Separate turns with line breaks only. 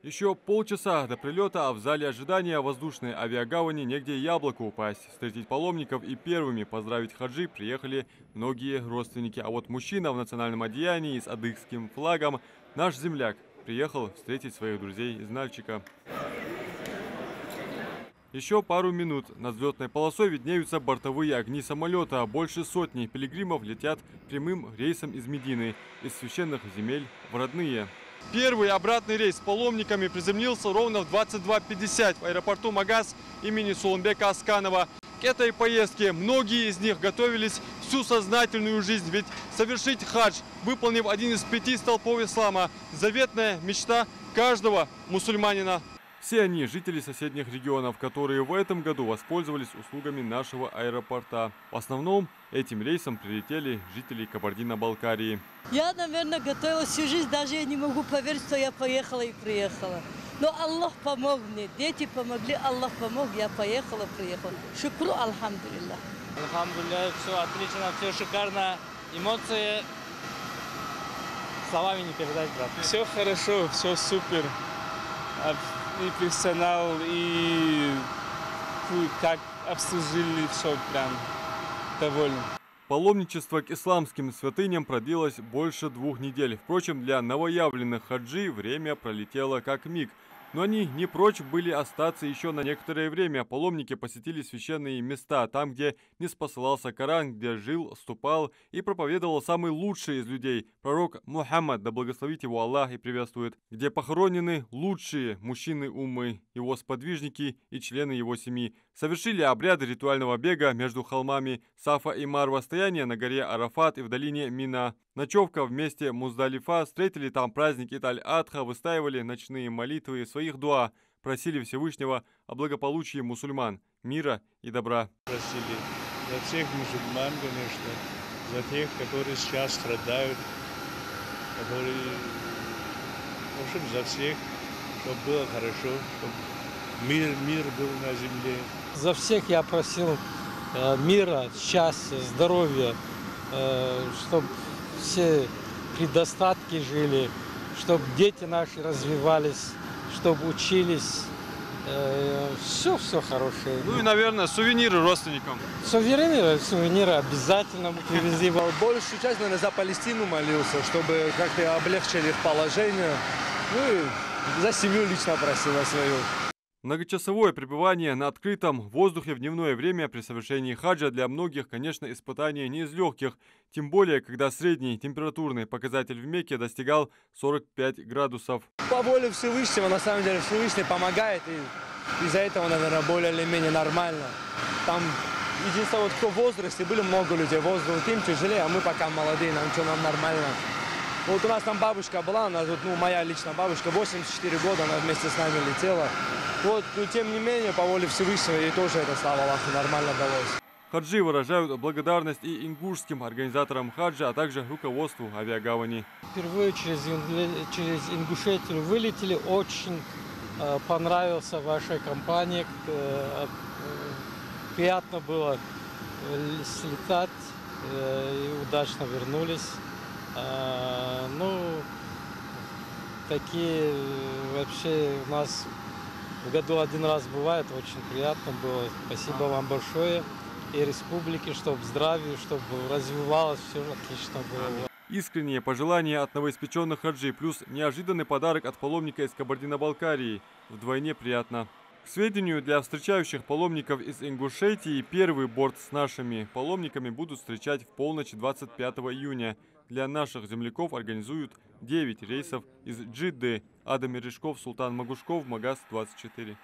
Еще полчаса до прилета, а в зале ожидания воздушной авиагавани негде яблоку упасть. Встретить паломников и первыми поздравить хаджи приехали многие родственники. А вот мужчина в национальном одеянии с адыгским флагом, наш земляк, приехал встретить своих друзей из Нальчика. Еще пару минут. Над взлетной полосой виднеются бортовые огни самолета. Больше сотни пилигримов летят прямым рейсом из Медины, из священных земель в родные. Первый обратный рейс с паломниками приземлился ровно в 22:50 в аэропорту Магас имени Суланбека Асканова. К этой поездке многие из них готовились всю сознательную жизнь, ведь совершить хадж, выполнив один из 5 столпов ислама, заветная мечта каждого мусульманина. Все они жители соседних регионов, которые в этом году воспользовались услугами нашего аэропорта. В основном этим рейсом прилетели жители Кабардино-Балкарии.
Я, наверное, готовилась всю жизнь, даже я не могу поверить, что я поехала и приехала. Но Аллах помог мне, дети помогли, Аллах помог, я поехала, приехала. Шукру, альхамдулилля.
Альхамдулилля, все отлично, все шикарно. Эмоции словами не передать, брат.
Все хорошо, все супер. И персонал, и как обслужили, все прям доволен.
Паломничество к исламским святыням продлилось больше 2 недель. Впрочем, для новоявленных хаджи время пролетело как миг. Но они не прочь были остаться еще на некоторое время. Паломники посетили священные места, там, где не спосылался Коран, где жил, ступал и проповедовал самый лучший из людей, пророк Мухаммад, да благословит его Аллах и приветствует, где похоронены лучшие мужчины уммы, его сподвижники и члены его семьи. Совершили обряды ритуального бега между холмами Сафа и Марва, стояние на горе Арафат и в долине Мина. Ночевка в месте Муздалифа, встретили там праздник Ит-аль-Адха, выстаивали ночные молитвы, своих дуа, просили Всевышнего о благополучии мусульман, мира и добра.
Просили за всех мусульман, конечно, за тех, которые сейчас страдают, которые, в общем, за всех, чтобы было хорошо, чтобы мир был на земле.
За всех я просил мира, счастья, здоровья, чтобы все при достатке жили, чтобы дети наши развивались, чтобы учились. Все хорошее.
Ну и, наверное, сувениры родственникам.
Сувениры обязательно мы привезли.
Большую часть, наверное, за Палестину молился, чтобы как-то облегчили их положение. Ну и за семью лично просила свою.
Многочасовое пребывание на открытом воздухе в дневное время при совершении хаджа для многих, конечно, испытание не из легких, тем более, когда средний температурный показатель в Мекке достигал 45 градусов.
По воле Всевышнего, на самом деле, Всевышний помогает, и из-за этого, наверное, более или менее нормально. Там, единственное, вот кто в возрасте, были много людей в возрасте, им тяжелее, а мы пока молодые, нам нормально. Вот у нас там бабушка была, она, моя личная бабушка, 84 года, она вместе с нами летела. Вот, но тем не менее, по воле Всевышнего, ей тоже это, слава Аллаху, нормально далось.
Хаджи выражают благодарность и ингушским организаторам хаджа, а также руководству авиагавани.
Впервые через Ингушетию вылетели, очень понравился вашей компании, приятно было слетать и удачно вернулись. Ну, такие вообще у нас в году один раз бывает, очень приятно было. Спасибо вам большое и республике, чтобы здравие, чтобы развивалось, все отлично было.
Искренние пожелания от новоиспеченных хаджи, плюс неожиданный подарок от паломника из Кабардино-Балкарии. Вдвойне приятно. К сведению, для встречающих паломников из Ингушетии первый борт с нашими паломниками будут встречать в полночь 25 июня. Для наших земляков организуют 9 рейсов из Джидды, Адам Мережков, Султан Магушков, Магаз 24.